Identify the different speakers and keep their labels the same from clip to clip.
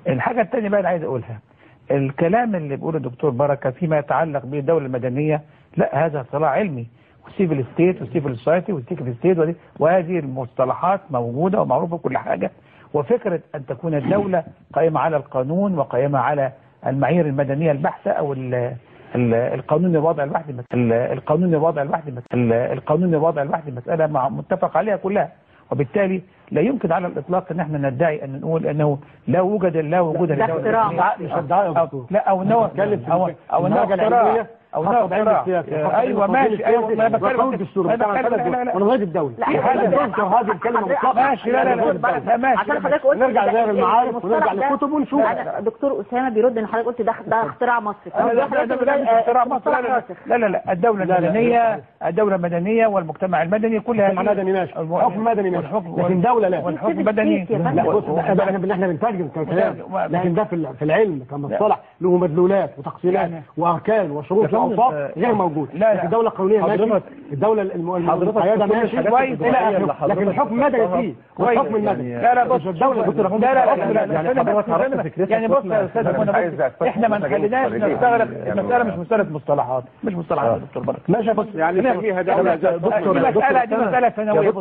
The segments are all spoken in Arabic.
Speaker 1: الحاجة الثانية بقى اللي عايز اقولها، الكلام اللي بيقوله الدكتور بركة فيما يتعلق بالدولة المدنية، لا هذا صلاح علمي، وسيفل ستيت وسيفل سوسايتي وسيكل ستيت، وهذه المصطلحات موجودة ومعروفة كل حاجة. وفكرة أن تكون الدولة قائمة على القانون وقائمة على المعايير المدنية البحثة أو القانون الوضع الواحد، القانون الوضع الواحد مسألة متفق عليها كلها، وبالتالي لا يمكن على الإطلاق أن احنا ندعي أن نقول أنه لا وجود للدولة لا أو نوع أو اختراع او اختراع. ايوه ماشي، ايوه ما بتكلم
Speaker 2: الدستور بتاع ونغير الدوله هذه الكلمه مطلقه
Speaker 1: ماشي. لا ماشي،
Speaker 2: عشان حضرتك قلت نرجع لدائره المعارف ونرجع للكتب ونشوف.
Speaker 3: دكتور اسامه بيرد ان حضرتك قلت ده اختراع مصري.
Speaker 1: اختراع مصري. لا الدوله المدنيه والمجتمع المدني كلها
Speaker 2: مدني ماشي، حكم مدني ماشي، لكن دوله لا،
Speaker 1: والحكم مدني
Speaker 2: لا. بص احنا بنترجم كلام، لكن ده في العلم كمصطلح له مدلولات وتقسيمات واركان وشروط واوصاف غير موجود. لكن الدوله القانونيه ماشي، الدوله المقيده ماشي، لكن الحكم مدني فيه والحكم المدني.
Speaker 1: لا بص الدوله يعني بص يا استاذ، احنا ما نخليناش نستغرق المساله، مش مساله مصطلحات، مش مصطلحات يا دكتور بركه
Speaker 2: ماشي. بص يعني فيها دوله
Speaker 1: دي مساله ثانويه.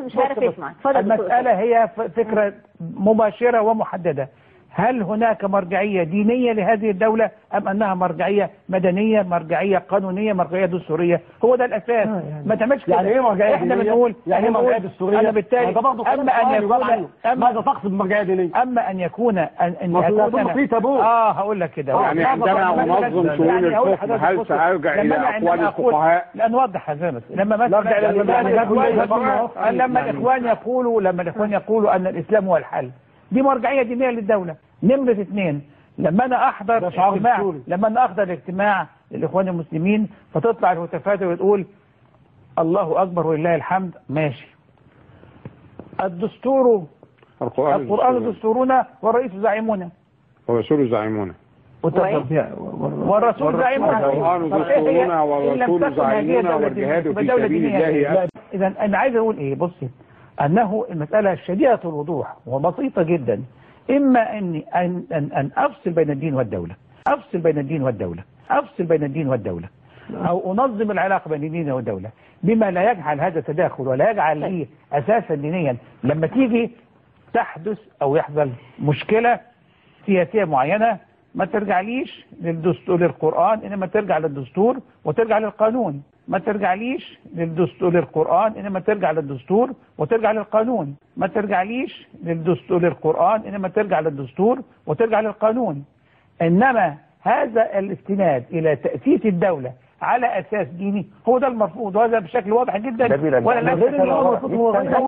Speaker 3: مش عارف يسمع.
Speaker 1: المساله هي فكره مباشره ومحدده. هل هناك مرجعية دينية لهذه الدولة أم أنها مرجعية مدنية، مرجعية قانونية، مرجعية دستورية؟ هو ده الأساس. ما تعملش كده.
Speaker 2: يعني ايه مرجعية
Speaker 1: احنا
Speaker 2: دينية؟
Speaker 1: بنقول
Speaker 2: يعني ايه مرجعية دستورية؟
Speaker 1: أنا بالتالي أما أن يكون
Speaker 2: ماذا تقصد بمرجعية دينية؟
Speaker 1: أما أن يكون
Speaker 2: في تابوت.
Speaker 1: هقول لك كده.
Speaker 4: يعني عندما أنظم شؤون الحكم هل سأرجع إلى أقوال الفقهاء؟
Speaker 1: لا نوضح هذا بس. لما الإخوان يقولوا أن الإسلام هو الحل، دي مرجعية دينية للدولة. نمرة 2، لما أنا أحضر اجتماع للإخوان المسلمين فتطلع الهتافات وتقول الله أكبر ولله الحمد، ماشي. القرآن دستورنا والرئيس زعيمنا
Speaker 4: والرسول زعيمنا
Speaker 1: والرسول زعيمنا
Speaker 4: القرآن دستورنا والرسول زعيمنا والجهاد في سبيل الله.
Speaker 1: إذا أنا عايز أقول إيه؟ بصي، أنه المسألة شديدة الوضوح وبسيطة جدا. إما أن أفصل بين الدين والدولة، أو أنظم العلاقة بين الدين والدولة بما لا يجعل هذا تداخل ولا يجعل ليه أساسا دينيا. لما تيجي تحدث أو يحصل مشكلة سياسية معينة ما ترجعليش للقرآن، إنما ترجع للدستور وترجع للقانون. ما ترجعليش للقرآن إنما ترجع للدستور وترجع للقانون. ما ترجعليش للقرآن إنما ترجع للدستور وترجع للقانون. إنما هذا الاستناد إلى تأسيس الدولة على أساس ديني هو ده المرفوض، وهذا بشكل واضح جدا. ولا